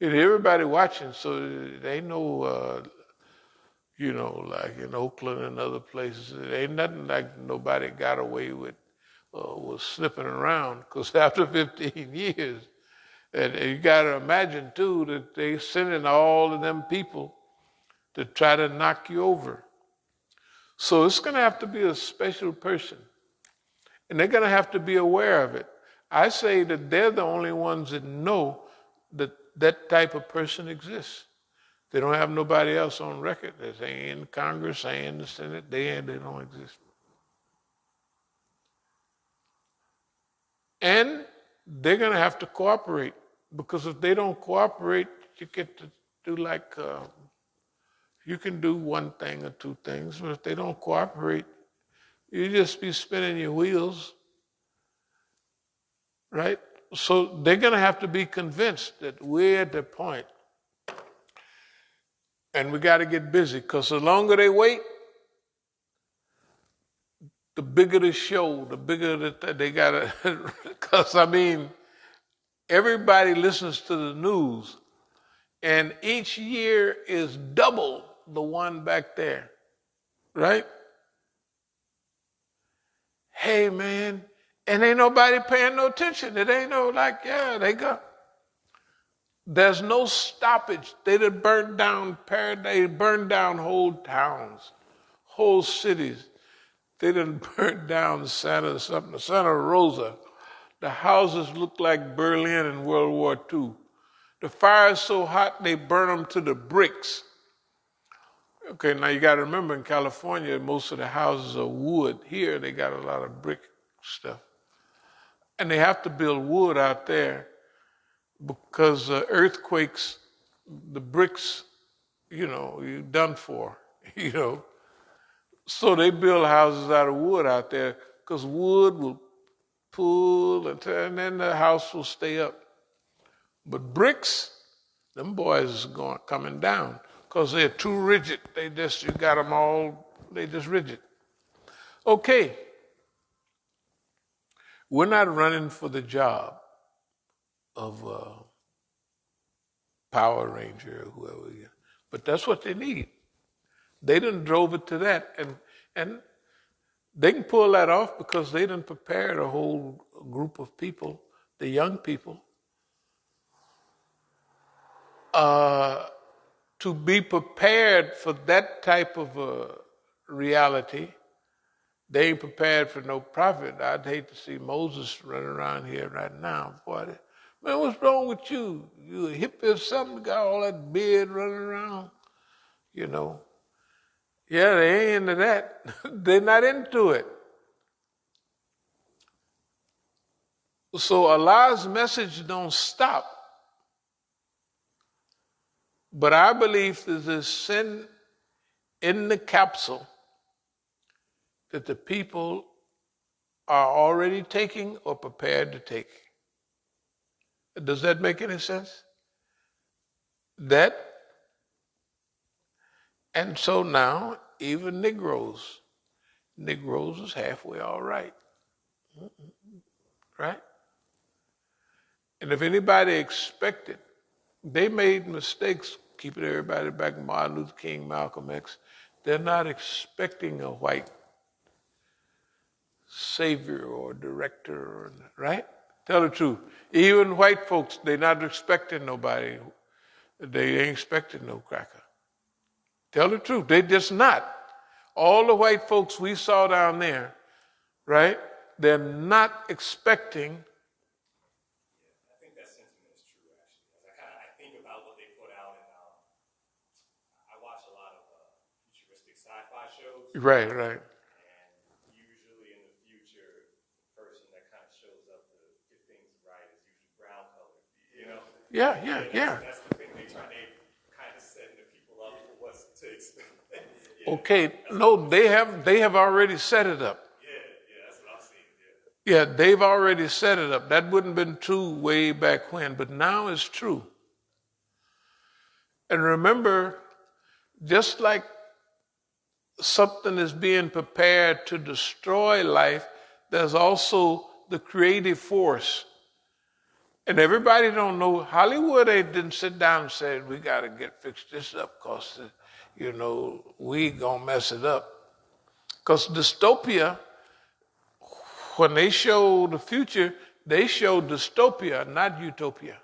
And everybody watching, so they know, like in Oakland and other places, it ain't nothing like nobody got away with was slipping around. Because after 15 years, and you got to imagine too that they sending all of them people to try to knock you over. So it's going to have to be a special person, and they're going to have to be aware of it. I say that they're the only ones that know that that type of person exists. They don't have nobody else on record. They're saying in Congress, saying in the Senate, they don't exist. And they're going to have to cooperate, because if they don't cooperate, you get to do like, you can do one thing or two things, but if they don't cooperate, you just be spinning your wheels, right? So they're going to have to be convinced that we're at the point, and we got to get busy, because the longer they wait, the bigger the show, the bigger that they got to, because everybody listens to the news, and each year is double the one back there, right? Hey, man, and ain't nobody paying no attention. It ain't no like, yeah, they go. There's no stoppage. They done burned down paradise, burned down whole towns, whole cities. They done burned down Santa Rosa. The houses look like Berlin in World War II. The fire's so hot, they burn them to the bricks. Okay, now you got to remember, in California, most of the houses are wood. Here, they got a lot of brick stuff. And they have to build wood out there because earthquakes, the bricks, you're done for, So they build houses out of wood out there because wood will pull and then the house will stay up. But bricks, them boys is coming down because they're too rigid. You got them all, they just rigid. Okay. We're not running for the job of Power Ranger or whoever, but that's what they need. They done drove it to that, and they can pull that off because they done prepared a whole group of people, the young people, to be prepared for that type of reality. They ain't prepared for no prophet. I'd hate to see Moses running around here right now. Boy, man, what's wrong with you? You a hippie or something? Got all that beard running around? Yeah, they ain't into that. They're not into it. So Allah's message don't stop. But I believe there's a sin in the capsule that the people are already taking or prepared to take. Does that make any sense? And so now, even Negroes is halfway all right. Right? And if anybody expected, they made mistakes keeping everybody back, Martin Luther King, Malcolm X. They're not expecting a white savior or director, right? Tell the truth. Even white folks, they're not expecting nobody. They ain't expecting no cracker. Tell the truth. They just not. All the white folks we saw down there, right? They're not expecting. I think that sentiment is true, actually. I think about what they put out, and I watch a lot of futuristic sci-fi shows. Right. And usually in the future, the person that kind of shows up to get things right is usually brown colored, Yeah. That's the thing they kind of setting the people up for what's to expect. Okay, no, they have already set it up. Yeah, that's what I'm seeing. Yeah, they've already set it up. That wouldn't have been true way back when, but now it's true. And remember, just like something is being prepared to destroy life, there's also the creative force And everybody don't know. Hollywood, they didn't sit down and said, we got to fix this up because, we going to mess it up. Because dystopia, when they show the future, they show dystopia, not utopia.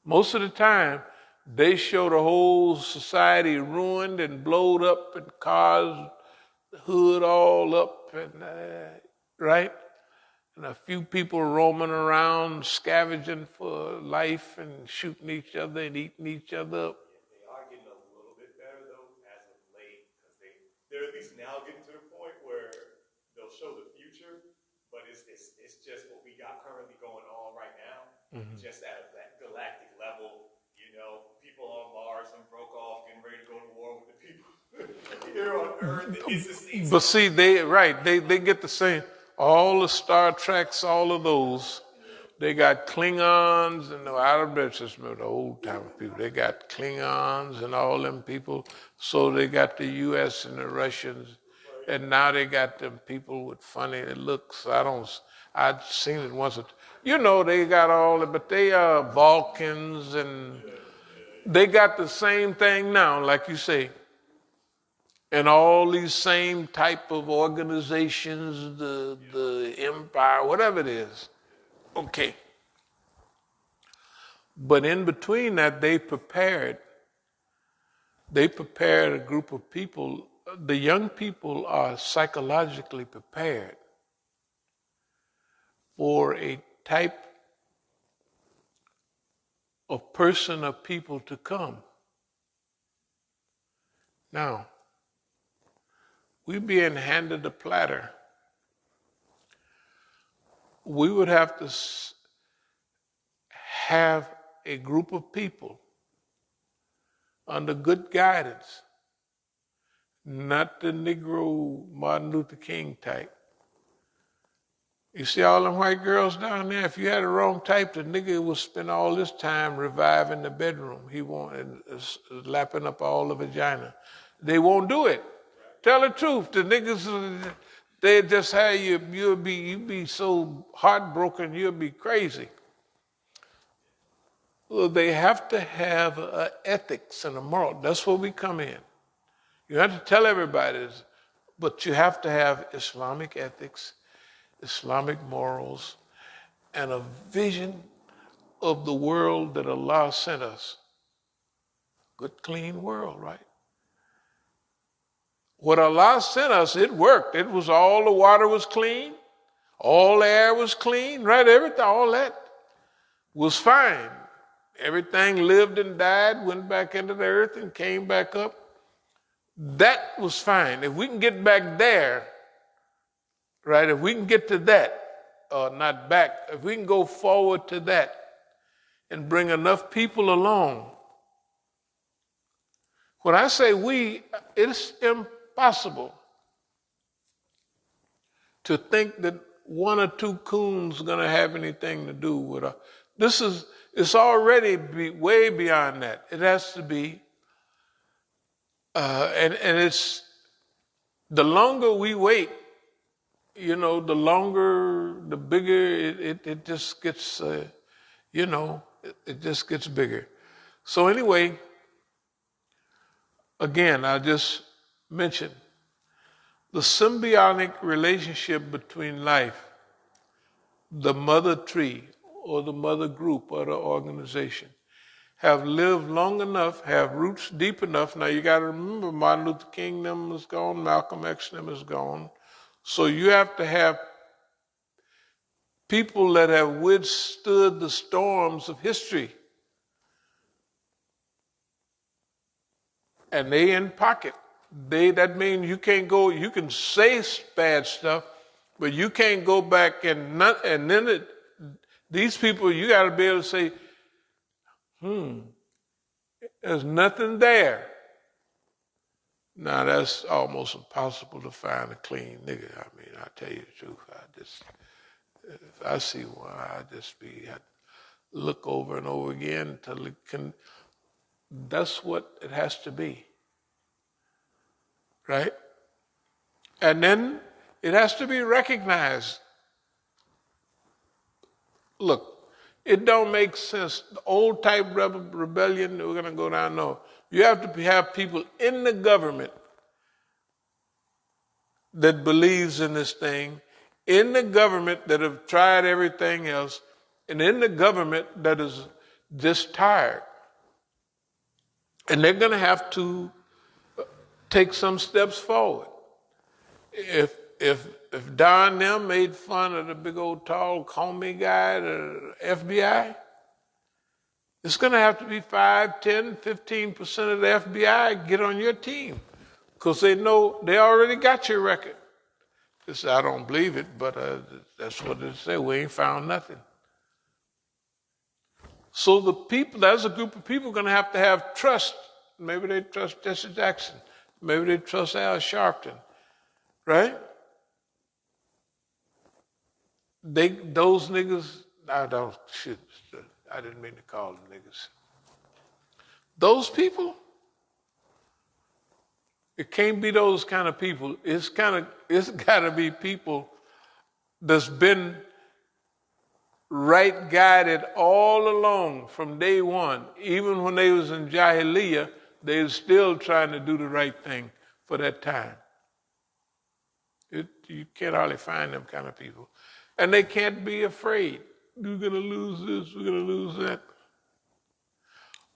Most of the time, they show the whole society ruined and blowed up and cars, hood all up, and right? And a few people roaming around, scavenging for life and shooting each other and eating each other up. They are getting a little bit better though as of late because they're at least now getting to the point where they'll show the future, but it's just what we got currently going on right now, just at a galactic level. People on Mars and broke off, getting ready to go to war with the people here on Earth. But see, they get the same. All the Star Treks, all of those, they got Klingons and I don't know the old time people. They got Klingons and all them people. So they got the U.S. and the Russians, and now they got them people with funny looks. I'd seen it once. They got all it, but they are Vulcans and they got the same thing now, like you say. And all these same type of organizations, the empire, whatever it is. Okay. But in between that, they prepared a group of people. The young people are psychologically prepared for a type of person or people to come. Now, we being handed a platter, we would have to have a group of people under good guidance, not the Negro Martin Luther King type. You see all them white girls down there? If you had the wrong type, the nigga will spend all this time reviving the bedroom. He wanted lapping up all the vagina. They won't do it. Tell the truth. The niggas, they just have you'll be so heartbroken, you'll be crazy. Well, they have to have ethics and a moral. That's where we come in. You have to tell everybody this, but you have to have Islamic ethics, Islamic morals, and a vision of the world that Allah sent us. Good, clean world, right? What Allah sent us, it worked. It was all the water was clean, all the air was clean, right? Everything, all that was fine. Everything lived and died, went back into the earth and came back up. That was fine. If we can get back there, right? If we can get to that, not back, if we can go forward to that and bring enough people along. When I say we, it's impossible to think that one or two coons are going to have anything to do with us. It's already way beyond that. It has to be, and it's, the longer we wait, the bigger it just gets, it just gets bigger. So anyway, again, I just mentioned the symbiotic relationship between life, the mother tree or the mother group or the organization, have lived long enough, have roots deep enough. Now you got to remember Martin Luther King them is gone, Malcolm X them is gone. So you have to have people that have withstood the storms of history. And they in pocket. That means you can't go, you can say bad stuff, but you can't go back and then these people, you got to be able to say, there's nothing there. Now that's almost impossible to find a clean nigga. I mean, I tell you the truth. If I see one, I look over and over again until it can. That's what it has to be, right? And then it has to be recognized. Look, It don't make sense. The old type rebellion, we're going to go down. No. You have to have people in the government that believes in this thing, in the government that have tried everything else, and in the government that is just tired. And they're going to have to take some steps forward. If Don them made fun of the big old tall Comey guy, the FBI, it's going to have to be 5, 10, 15% of the FBI get on your team because they know they already got your record. I don't believe it, but that's what it said. We ain't found nothing. So the people, there's a group of people going to have trust. Maybe they trust Jesse Jackson. Maybe they trust Al Sharpton, right? Those niggas. I didn't mean to call them niggas. Those people. It can't be those kind of people. It's got to be people that's been right guided all along from day one. Even when they was in Jahiliyyah, they was still trying to do the right thing for that time. You can't hardly find them kind of people. And they can't be afraid. We're going to lose this, we're going to lose that.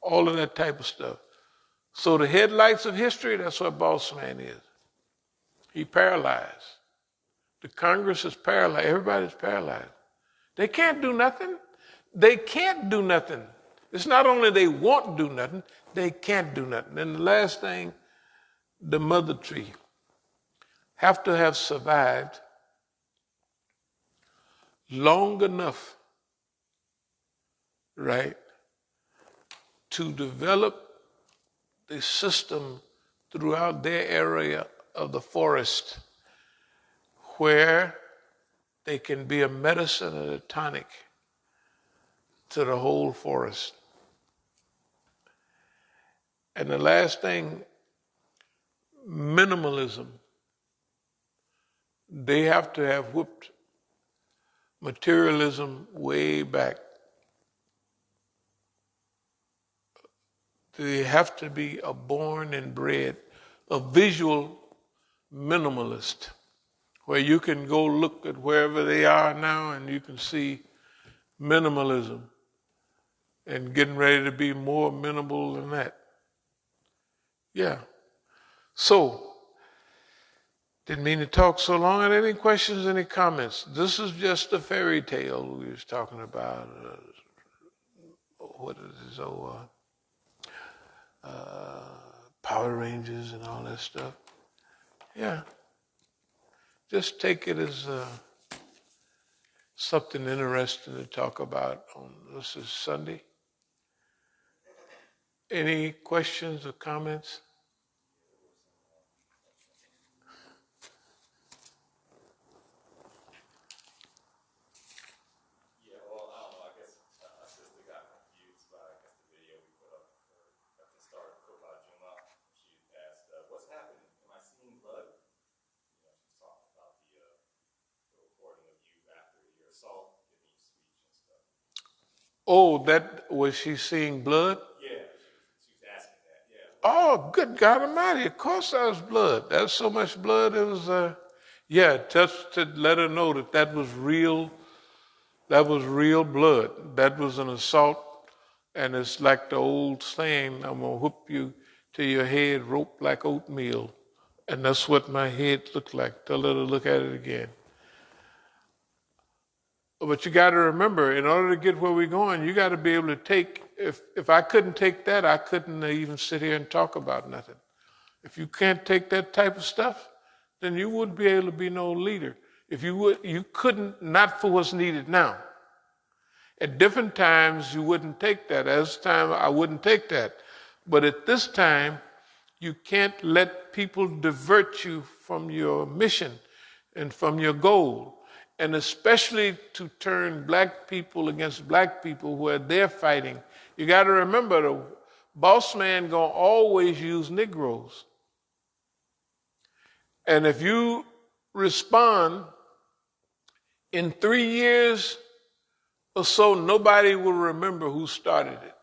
All of that type of stuff. So the headlights of history, that's what Boss Man is. He paralyzed. The Congress is paralyzed. Everybody's paralyzed. They can't do nothing. They can't do nothing. It's not only they won't do nothing, they can't do nothing. And the last thing, the mother tree have to have survived long enough, right, to develop the system throughout their area of the forest where they can be a medicine and a tonic to the whole forest. And the last thing, minimalism. They have to have whipped materialism way back. They have to be a born and bred, a visual minimalist, where you can go look at wherever they are now and you can see minimalism and getting ready to be more minimal than that. Yeah. So, didn't mean to talk so long. Any questions, any comments? This is just a fairy tale we was talking about. What is this? Power Rangers and all that stuff. Yeah. Just take it as something interesting to talk about on this is Sunday. Any questions or comments? Yeah, well, I don't know. I guess our sister got confused by the video we put up at the start of Kobah Juma. She asked, "What's happening? Am I seeing blood?" She's talking about the recording of you after your assault, giving you speech and stuff. Oh, that was she seeing blood? Yeah, she was asking that. Yeah. Oh, good God Almighty! Of course, that was blood. That's so much blood. It was, just to let her know that was real. That was real blood. That was an assault, and it's like the old saying, "I'm gonna whoop you till your head rope like oatmeal," and that's what my head looked like. Tell her to look at it again. But you got to remember, in order to get where we're going, you got to be able to take. If I couldn't take that, I couldn't even sit here and talk about nothing. If you can't take that type of stuff, then you wouldn't be able to be no leader. If you would, you couldn't, not for what's needed now. At different times, you wouldn't take that. At this time, I wouldn't take that. But at this time, you can't let people divert you from your mission and from your goal. And especially to turn black people against black people where they're fighting. You got to remember, the boss man gonna always use Negroes. And if you respond in 3 years, So nobody will remember who started it.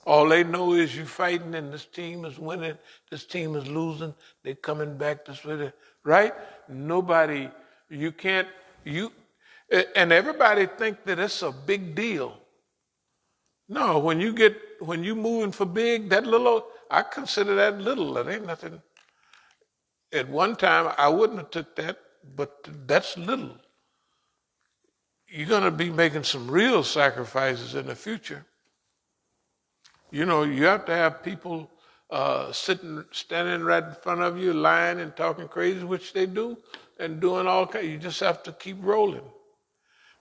All they know is you fighting and this team is winning, this team is losing, they're coming back this way, right? Nobody, you can't, and everybody think that it's a big deal. No, when you moving for big, that little, I consider that little. That ain't nothing. At one time, I wouldn't have took that, but that's little. You're going to be making some real sacrifices in the future. You know, you have to have people standing right in front of you, lying and talking crazy, which they do, and doing all kinds. You just have to keep rolling,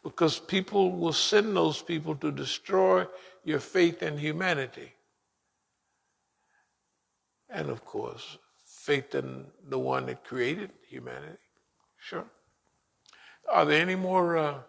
because people will send those people to destroy your faith in humanity, and of course, faith in the one that created humanity. Sure. Are there any more